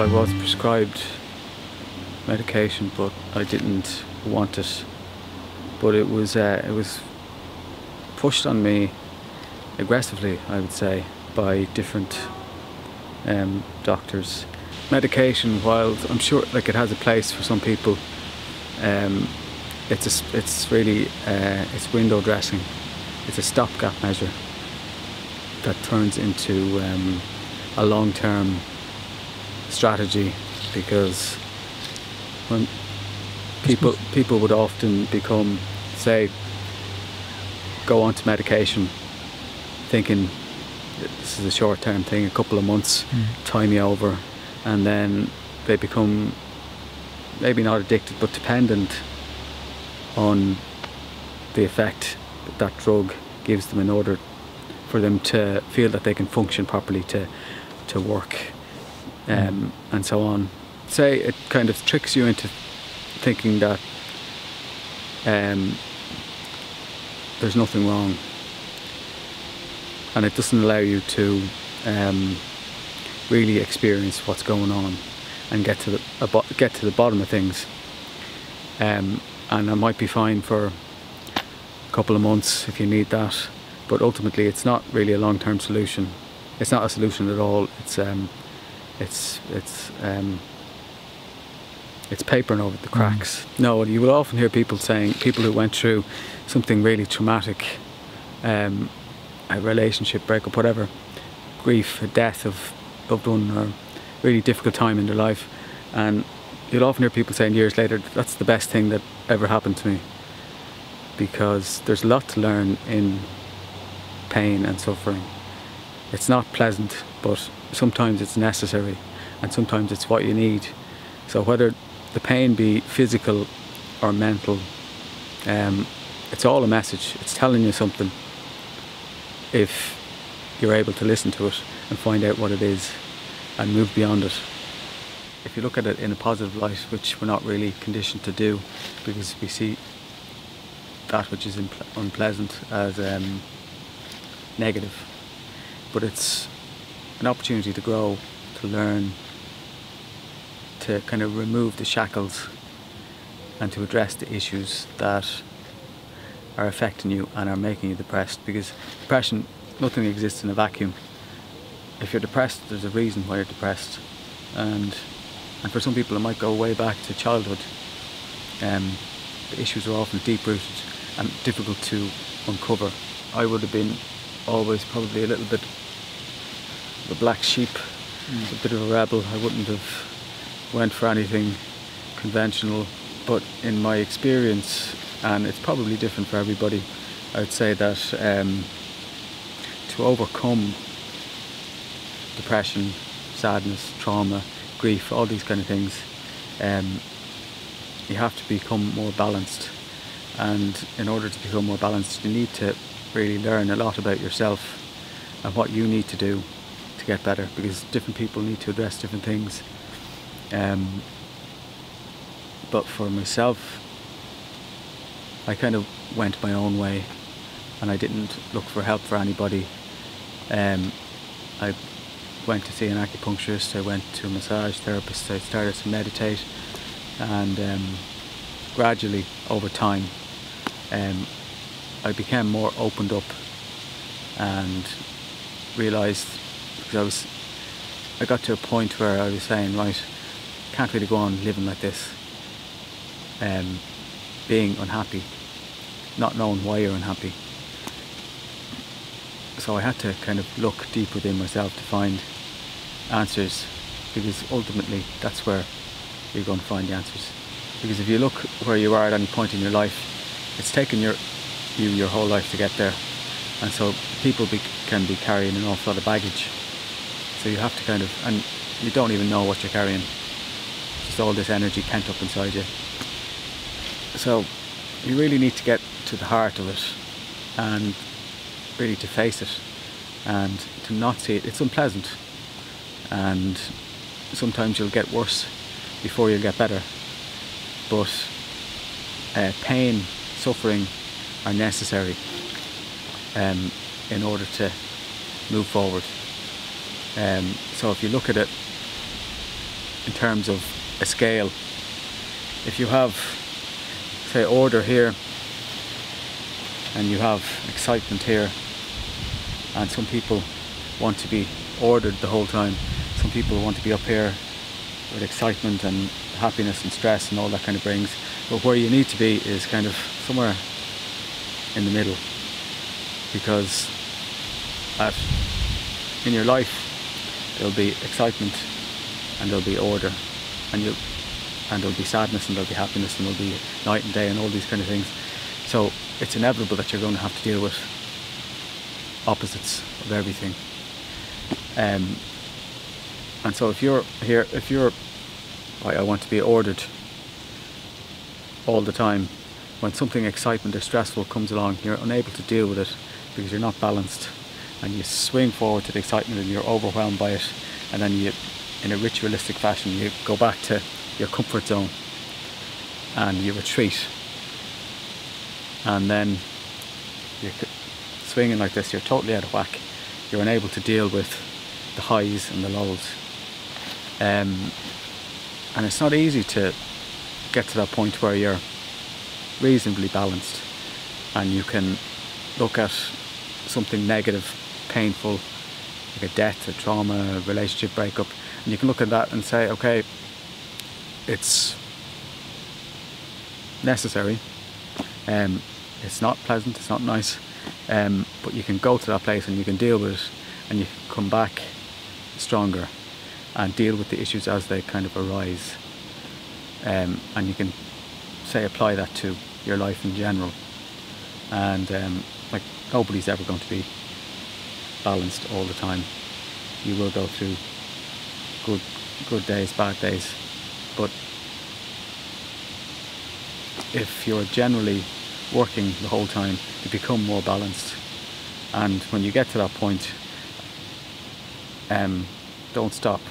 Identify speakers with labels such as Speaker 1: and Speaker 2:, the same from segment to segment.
Speaker 1: I was prescribed medication, but I didn't want it. But it was pushed on me aggressively, I would say, by different doctors. Medication, while I'm sure like it has a place for some people, it's really it's window dressing. It's a stopgap measure that turns into a long-term strategy, because when people would often go on to medication thinking this is a short-term thing, a couple of months, tie me over, and then they become maybe not addicted but dependent on the effect that drug gives them in order for them to feel that they can function properly, to work, and so on. Say it kind of tricks you into thinking that there's nothing wrong, and it doesn't allow you to really experience what's going on and get to the bottom of things. And I might be fine for a couple of months if you need that, but ultimately it's not really a long-term solution. It's not a solution at all. It's papering over the cracks. No, you will often hear people who went through something really traumatic, a relationship breakup, whatever, grief, a death of loved one, or really difficult time in their life, and you'll often hear people saying years later, that's the best thing that ever happened to me, because there's a lot to learn in pain and suffering. It's not pleasant, but sometimes it's necessary, and sometimes it's what you need. So whether the pain be physical or mental, it's all a message. It's telling you something if you're able to listen to it and find out what it is and move beyond it. If you look at it in a positive light, which we're not really conditioned to do, because we see that which is unpleasant as negative, but it's an opportunity to grow, to learn, to kind of remove the shackles and to address the issues that are affecting you and are making you depressed. Because depression, nothing exists in a vacuum. If you're depressed, there's a reason why you're depressed, and for some people it might go way back to childhood. The issues are often deep-rooted and difficult to uncover. I would have been always probably a little bit of a black sheep, a bit of a rebel. I wouldn't have went for anything conventional, but in my experience, and it's probably different for everybody, I would say that to overcome depression, sadness, trauma, grief, all these kind of things, you have to become more balanced. And in order to become more balanced, you need to really learn a lot about yourself and what you need to do to get better, because different people need to address different things. But for myself, I kind of went my own way and I didn't look for help for anybody. I went to see an acupuncturist, I went to a massage therapist, I started to meditate, and gradually over time I became more opened up and realised, because I got to a point where I was saying, right, I can't really go on living like this, being unhappy, not knowing why you're unhappy. So I had to kind of look deep within myself to find answers, because ultimately that's where you're going to find the answers. Because if you look where you are at any point in your life, it's taken you your whole life to get there, and so people can be carrying an awful lot of baggage. So you have to kind of, and you don't even know what you're carrying, just all this energy pent up inside you. So you really need to get to the heart of it and really to face it and to not see it. It's unpleasant, and sometimes you'll get worse before you'll get better, but pain, suffering, are necessary in order to move forward. So if you look at it in terms of a scale, if you have, say, order here, and you have excitement here, and some people want to be ordered the whole time, some people want to be up here with excitement and happiness and stress and all that kind of brings, but where you need to be is kind of somewhere in the middle, because in your life there'll be excitement and there'll be order, and there'll be sadness and there'll be happiness and there'll be night and day and all these kind of things. So it's inevitable that you're going to have to deal with opposites of everything. And so if you're here, I want to be ordered all the time, when something excitement or stressful comes along, you're unable to deal with it because you're not balanced, and you swing forward to the excitement and you're overwhelmed by it, and then you, in a ritualistic fashion, you go back to your comfort zone and you retreat, and then you're swinging like this, you're totally out of whack. You're unable to deal with the highs and the lows, and it's not easy to get to that point where you're reasonably balanced and you can look at something negative, painful, like a death, a trauma, a relationship breakup, and you can look at that and say, okay, it's necessary, it's not pleasant, it's not nice, but you can go to that place and you can deal with it, and you can come back stronger and deal with the issues as they kind of arise, and you can, say, apply that to your life in general. And like, nobody's ever going to be balanced all the time. You will go through good days, bad days, but if you're generally working the whole time, you become more balanced. And when you get to that point, don't stop,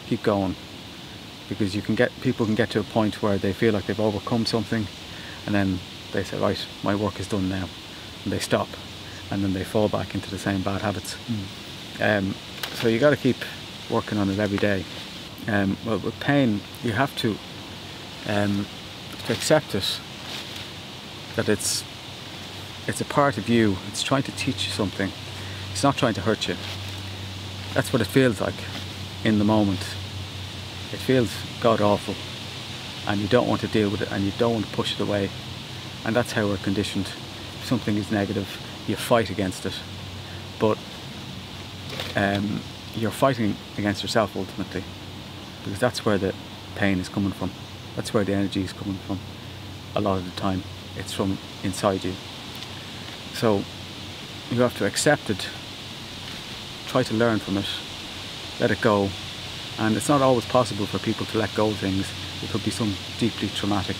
Speaker 1: keep going, because people can get to a point where they feel like they've overcome something, and then they say, right, my work is done now, and they stop, and then they fall back into the same bad habits. So you got to keep working on it every day. Well, with pain, you have to accept it, that it's a part of you. It's trying to teach you something. It's not trying to hurt you. That's what it feels like in the moment. It feels god awful, and you don't want to deal with it, and you don't want to push it away. And that's how we're conditioned. If something is negative, you fight against it, but you're fighting against yourself ultimately, because that's where the pain is coming from. That's where the energy is coming from. A lot of the time, it's from inside you. So you have to accept it, try to learn from it, let it go. And it's not always possible for people to let go of things. There could be some deeply traumatic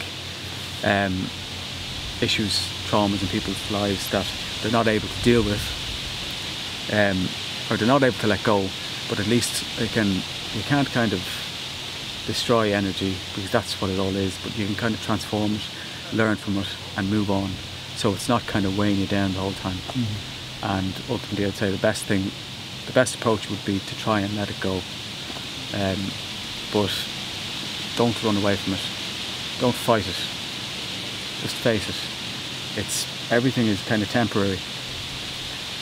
Speaker 1: issues, traumas in people's lives that they're not able to deal with, or they're not able to let go, but at least you can't kind of destroy energy, because that's what it all is, but you can kind of transform it, learn from it, and move on. So it's not kind of weighing you down the whole time. And ultimately, I'd say the best approach would be to try and let it go. But don't run away from it. Don't fight it. Just face it. Everything is kind of temporary.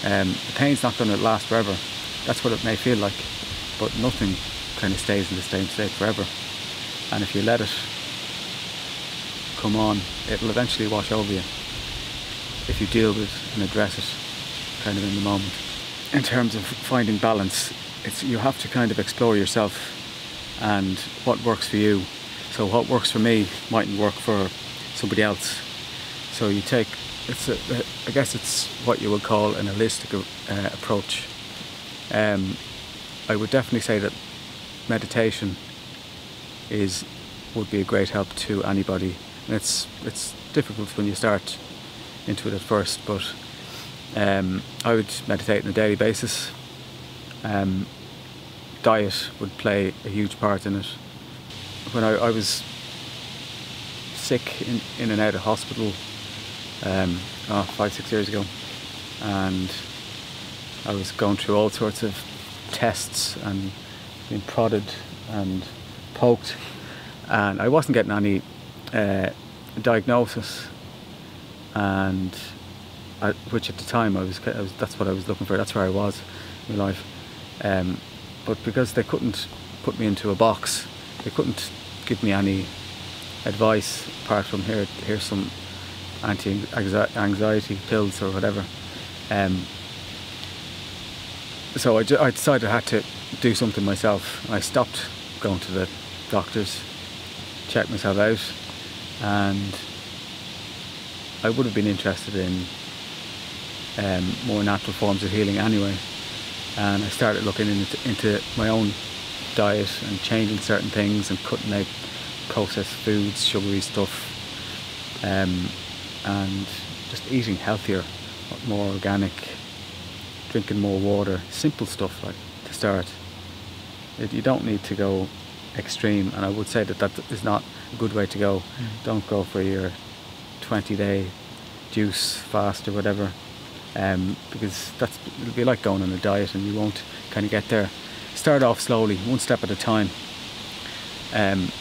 Speaker 1: The pain's not going to last forever. That's what it may feel like, but nothing kind of stays in the same state forever. And if you let it come on, it'll eventually wash over you, if you deal with it and address it kind of in the moment. In terms of finding balance, you have to kind of explore yourself and what works for you. So what works for me mightn't work for somebody else. So you take, I guess it's what you would call an holistic approach. I would definitely say that meditation would be a great help to anybody. And it's difficult when you start into it at first, but I would meditate on a daily basis. Diet would play a huge part in it. When I was sick in and out of hospital, 5-6 years ago, and I was going through all sorts of tests and being prodded and poked, and I wasn't getting any diagnosis, and which at the time that's what I was looking for. That's where I was in my life, but because they couldn't put me into a box, they couldn't give me any advice apart from here's some anti-anxiety pills or whatever. So I decided I had to do something myself. I stopped going to the doctors, checked myself out, and I would have been interested in more natural forms of healing anyway. And I started looking into my own diet and changing certain things and cutting out processed foods, sugary stuff, and just eating healthier, more organic, drinking more water, simple stuff like to start. You don't need to go extreme, and I would say that is not a good way to go. Don't go for your 20-day juice fast or whatever, because it'll be like going on a diet and you won't kind of get there. Start off slowly, one step at a time, and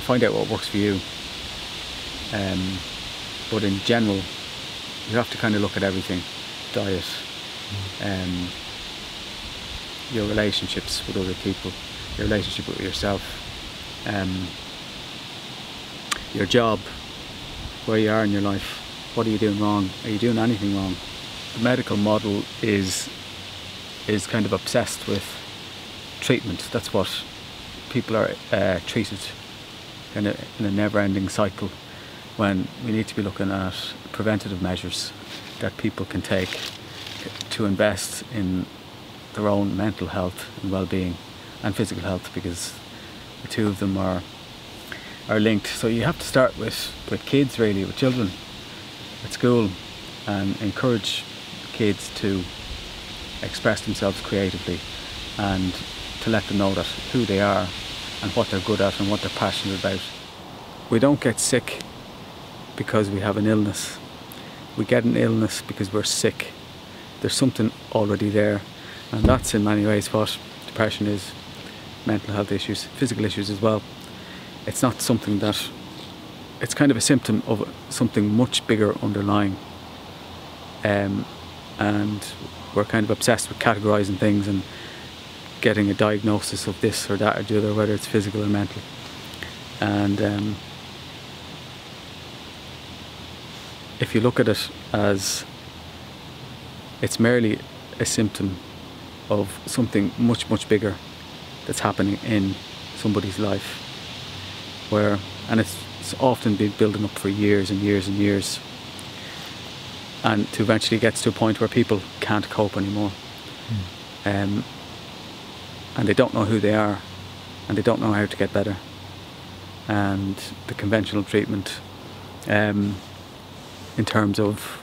Speaker 1: find out what works for you. But in general, you have to kind of look at everything: diet, your relationships with other people, your relationship with yourself, your job, where you are in your life, what are you doing wrong, are you doing anything wrong? The medical model is kind of obsessed with treatment. That's what people are treated in a never-ending cycle, when we need to be looking at preventative measures that people can take to invest in their own mental health and well-being and physical health, because the two of them are linked. So you have to start with kids, really, with children at school, and encourage kids to express themselves creatively and to let them know that who they are and what they're good at and what they're passionate about. We don't get sick because we have an illness. We get an illness because we're sick. There's something already there, and that's in many ways what depression is. Mental health issues, physical issues as well. It's not something that, it's kind of a symptom of something much bigger underlying, and we're kind of obsessed with categorizing things and getting a diagnosis of this or that or the other, whether it's physical or mental. And if you look at it as it's merely a symptom of something much, much bigger that's happening in somebody's life, and it's often been building up for years and years and years, and to eventually gets to a point where people can't cope anymore, and they don't know who they are, and they don't know how to get better, and the conventional treatment in terms of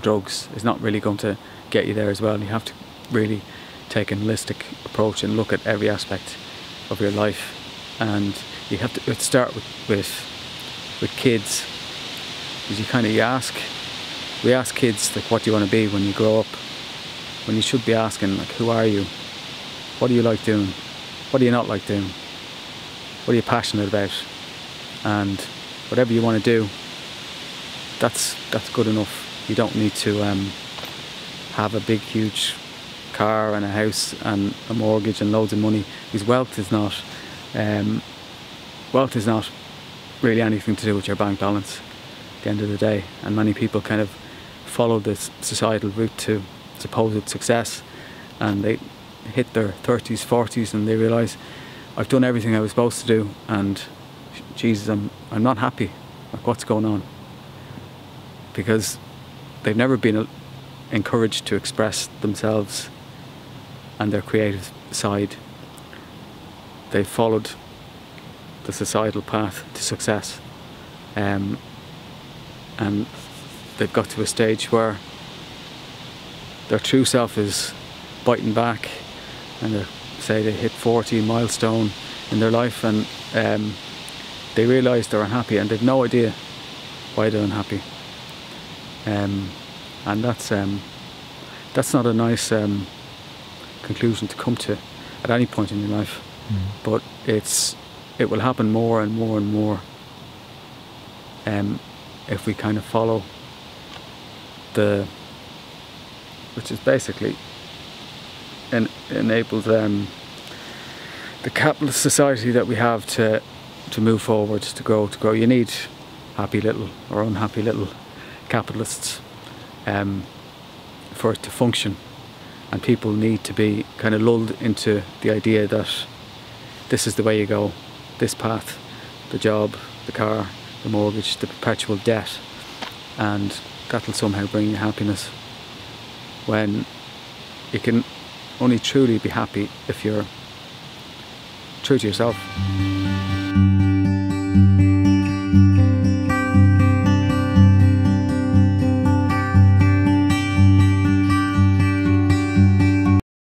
Speaker 1: drugs is not really going to get you there as well. You have to really take an holistic approach and look at every aspect of your life, and you have to start with kids, because we ask kids, like, what do you want to be when you grow up, when you should be asking, like, who are you, what do you like doing, what do you not like doing, what are you passionate about, and whatever you want to do, that's good enough. You don't need to have a big huge car and a house and a mortgage and loads of money, because wealth is not really anything to do with your bank balance at the end of the day. And many people kind of follow this societal route to supposed success, and they hit their 30s, 40s, and they realise, I've done everything I was supposed to do, and Jesus, I'm not happy. Like, what's going on? Because they've never been encouraged to express themselves and their creative side. They've followed the societal path to success, and they've got to a stage where their true self is biting back, and they hit 40 milestone in their life, and they realise they're unhappy, and they've no idea why they're unhappy. and that's not a nice conclusion to come to at any point in your life. But it will happen more and more and more if we kind of follow which is basically enabled the capitalist society that we have to move forward, to grow. You need happy little or unhappy little capitalists for it to function, and people need to be kind of lulled into the idea that this is the way you go, this path, the job, the car, the mortgage, the perpetual debt, and that'll somehow bring you happiness, when you can only truly be happy if you're true to yourself.